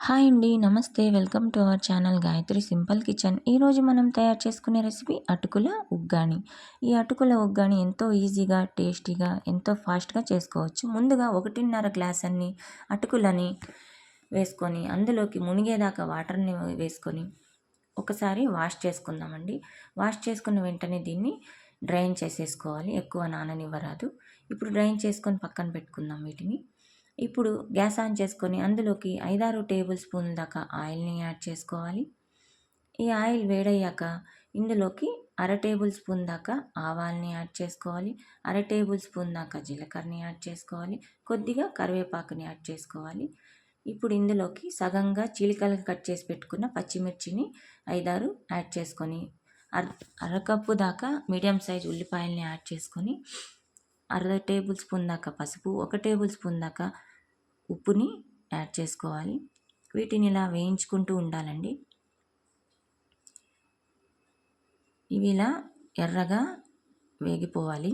Hi అండి. నమస్తే. Welcome to our channel Gayatri simple kitchen. ఈరోజు మనం తయారు చేసుకునే రెసిపీ అటుకుల ఉగ్గాని. ఈ అటుకుల ఉగ్గాని ఎంతో ఈజీగా, టేస్టీగా, ఎంతో ఫాస్ట్‌గా చేసుకోవచ్చు. ముందుగా 1.5 గ్లాస్ అన్ని అటుకులని వేసుకొని, అందులోకి మునిగేదాకా వాటర్‌ని వేసుకొని, ఒకసారి వాష్ చేసుకుందామండి. వాష్ చేసుకున్న వెంటనే దీన్ని డ్రైన్ చేసేసుకోవాలి. ఎక్కువ నాననివ్వరాదు. ఇప్పుడు డ్రైన్ చేసుకొని పక్కన పెట్టుకుందాం వీటిని. ఇప్పుడు గ్యాస్ ఆన్ చేసుకొని అందులోకి 5-6 టేబుల్ స్పూన్ల దాకా ఆయిల్ని యాడ్ చేసుకోవాలి. ఈ ఆయిల్ వేడయ్యాక ఇందులోకి అర టేబుల్ స్పూన్ దాకా ఆవాల్ని యాడ్ చేసుకోవాలి. అర టేబుల్ స్పూన్ దాకా జీలకర్రని యాడ్ చేసుకోవాలి. కొద్దిగా కరివేపాకుని యాడ్ చేసుకోవాలి. ఇప్పుడు ఇందులోకి సగంగా చీలికలుగా కట్ చేసి పెట్టుకున్న పచ్చిమిర్చిని 5-6 యాడ్ చేసుకొని అరకప్పు దాకా మీడియం సైజ్ ఉల్లిపాయల్ని యాడ్ చేసుకొని అర టేబుల్ స్పూన్ దాకా పసుపు, 1 టేబుల్ స్పూన్ దాకా ఉప్పుని యాడ్ చేసుకోవాలి. వీటిని ఇలా వేయించుకుంటూ ఉండాలండి. ఇవి ఇలా ఎర్రగా వేగిపోవాలి.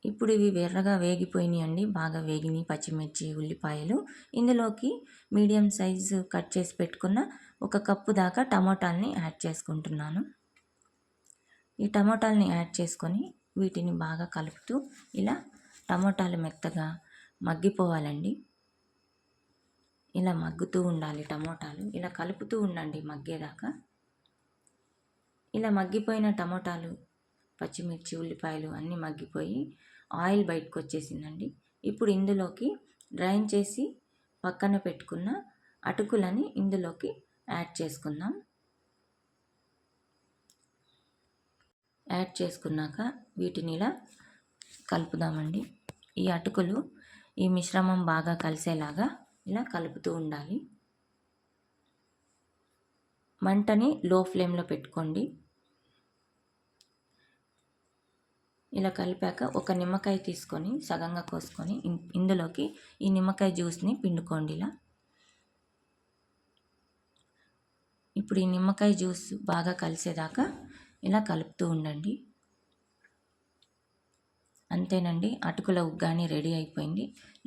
ఇప్పుడు ఇవి ఎర్రగా వేగిపోయినాయండి. బాగా వేగినాయి పచ్చిమిర్చి, ఉల్లిపాయలు. ఇందులోకి మీడియం సైజు కట్ చేసి పెట్టుకున్న 1 కప్పు దాకా టమోటాల్ని యాడ్ చేసుకుంటున్నాను. ఈ టమోటాలని యాడ్ చేసుకొని వీటిని బాగా కలుపుతూ ఇలా టమోటాలు మెత్తగా మగ్గిపోవాలండి. ఇలా మగ్గుతూ ఉండాలి టమోటాలు. ఇలా కలుపుతూ ఉండండి మగ్గేదాకా. ఇలా మగ్గిపోయిన టమోటాలు, పచ్చిమిర్చి, ఉల్లిపాయలు అన్నీ మగ్గిపోయి ఆయిల్ బయటకు వచ్చేసిందండి. ఇప్పుడు ఇందులోకి డ్రైన్ చేసి పక్కన పెట్టుకున్న అటుకులని ఇందులోకి యాడ్ చేసుకుందాం. యాడ్ చేసుకున్నాక వీటిని ఇలా కలుపుదామండి. ఈ అటుకులు ఈ మిశ్రమం బాగా కలిసేలాగా ఇలా కలుపుతూ ఉండాలి. మంటని లో ఫ్లేమ్లో పెట్టుకోండి. ఇలా కలిపాక ఒక నిమ్మకాయ తీసుకొని సగంగా కోసుకొని ఇందులోకి ఈ నిమ్మకాయ జ్యూస్ని పిండుకోండి. ఇప్పుడు ఈ నిమ్మకాయ జ్యూస్ బాగా కలిసేదాకా ఇలా కలుపుతూ ఉండండి. అంతేనండి, అటుకుల ఉగ్గాని రెడీ అయిపోయింది.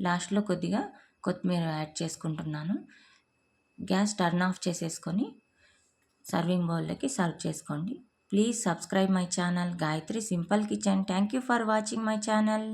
లాస్ట్లో కొద్దిగా కొత్తిమీర యాడ్ చేసుకుంటున్నాను. గ్యాస్ టర్న్ ఆఫ్ చేసేసుకొని సర్వింగ్ బౌల్లోకి సర్వ్ చేసుకోండి. Please subscribe my channel Gayatri simple kitchen. Thank you for watching my channel.